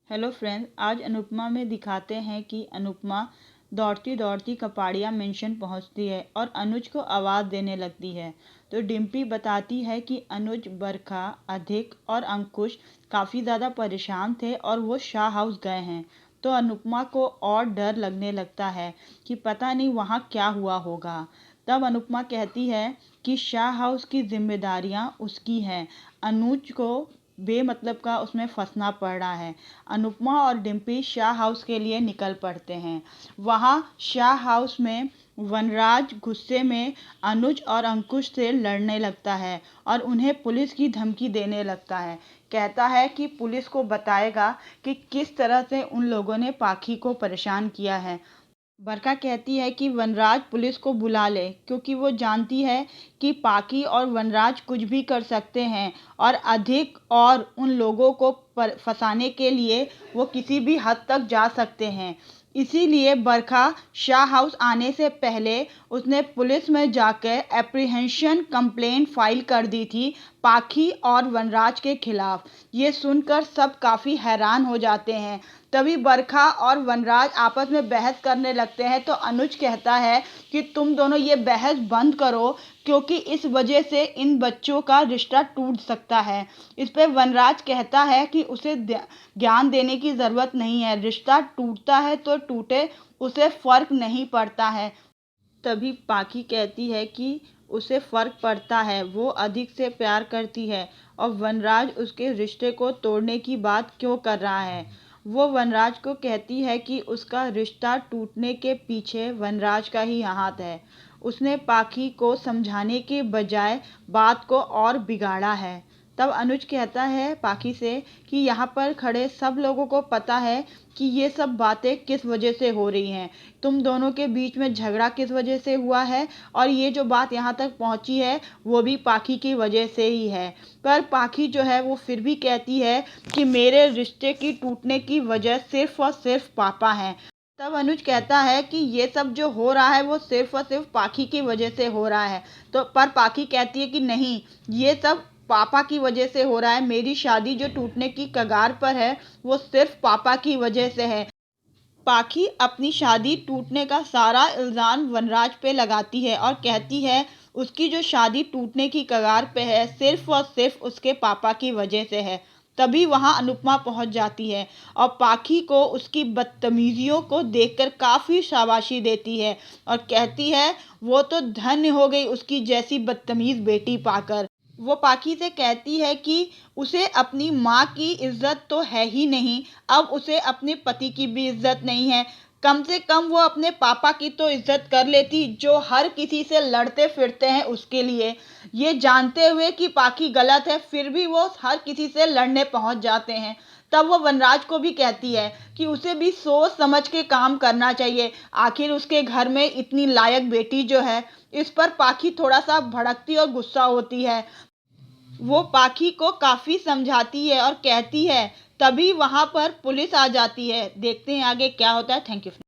Hello friends, आज अनुपमा में दिखाते हैं कि अनुपमा दौड़ती दौड़ती कपाड़िया मेंशन पहुंचती है और अनुज को आवाज़ देने लगती है। तो डिम्पी बताती है कि अनुज, बरखा, अधिक और अंकुश काफ़ी ज़्यादा परेशान थे और वो शाह हाउस गए हैं। तो अनुपमा को और डर लगने लगता है कि पता नहीं वहाँ क्या हुआ होगा। तब अनुपमा कहती है कि शाह हाउस की जिम्मेदारियाँ उसकी हैं। अनुज को बेमतलब का उसमें फंसना पड़ रहा है। अनुपमा और डिम्पी शाह हाउस के लिए निकल पड़ते हैं। वहाँ शाह हाउस में वनराज गुस्से में अनुज और अंकुश से लड़ने लगता है और उन्हें पुलिस की धमकी देने लगता है। कहता है कि पुलिस को बताएगा कि किस तरह से उन लोगों ने पाखी को परेशान किया है। बरखा कहती है कि वनराज पुलिस को बुला ले, क्योंकि वो जानती है कि पाखी और वनराज कुछ भी कर सकते हैं और अधिक और उन लोगों को फंसाने के लिए वो किसी भी हद तक जा सकते हैं। इसीलिए बरखा शाह हाउस आने से पहले उसने पुलिस में जाकर एप्रीहेंशन कंप्लेंट फाइल कर दी थी पाखी और वनराज के खिलाफ। ये सुनकर सब काफ़ी हैरान हो जाते हैं। तभी बरखा और वनराज आपस में बहस करने लगते हैं। तो अनुज कहता है कि तुम दोनों ये बहस बंद करो, क्योंकि इस वजह से इन बच्चों का रिश्ता टूट सकता है। इस पे वनराज कहता है कि उसे ज्ञान देने की ज़रूरत नहीं है, रिश्ता टूटता है तो टूटे, उसे फ़र्क नहीं पड़ता है। तभी पाखी कहती है कि उसे फ़र्क पड़ता है, वो अधिक से प्यार करती है और वनराज उसके रिश्ते को तोड़ने की बात क्यों कर रहा है। वो वनराज को कहती है कि उसका रिश्ता टूटने के पीछे वनराज का ही हाथ है। उसने पाखी को समझाने के बजाय बात को और बिगाड़ा है। तब अनुज कहता है पाखी से कि यहाँ पर खड़े सब लोगों को पता है कि ये सब बातें किस वजह से हो रही हैं। तुम दोनों के बीच में झगड़ा किस वजह से हुआ है और ये जो बात यहाँ तक पहुँची है वो भी पाखी की वजह से ही है। पर पाखी जो है वो फिर भी कहती है कि मेरे रिश्ते की टूटने की वजह सिर्फ और सिर्फ पापा हैं। तब अनुज कहता है कि ये सब जो हो रहा है वो सिर्फ और सिर्फ पाखी की वजह से हो रहा है। तो पर पाखी कहती है कि नहीं, ये सब पापा की वजह से हो रहा है। मेरी शादी जो टूटने की कगार पर है वो सिर्फ पापा की वजह से है। पाखी अपनी शादी टूटने का सारा इल्ज़ाम वनराज पे लगाती है और कहती है उसकी जो शादी टूटने की कगार पे है सिर्फ और सिर्फ उसके पापा की वजह से है। तभी वहाँ अनुपमा पहुँच जाती है और पाखी को उसकी बदतमीज़ियों को देखकर काफ़ी शाबाशी देती है और कहती है वो तो धन्य हो गई उसकी जैसी बदतमीज़ बेटी पाकर। वो पाखी से कहती है कि उसे अपनी माँ की इज्जत तो है ही नहीं, अब उसे अपने पति की भी इज्जत नहीं है। कम से कम वो अपने पापा की तो इज्जत कर लेती, जो हर किसी से लड़ते फिरते हैं उसके लिए। ये जानते हुए कि पाखी गलत है, फिर भी वो हर किसी से लड़ने पहुंच जाते हैं। तब वो वनराज को भी कहती है कि उसे भी सोच समझ के काम करना चाहिए। आखिर उसके घर में इतनी लायक बेटी जो है। इस पर पाखी थोड़ा सा भड़कती और गुस्सा होती है। वो पाखी को काफ़ी समझाती है और कहती है। तभी वहाँ पर पुलिस आ जाती है। देखते हैं आगे क्या होता है। Thank you.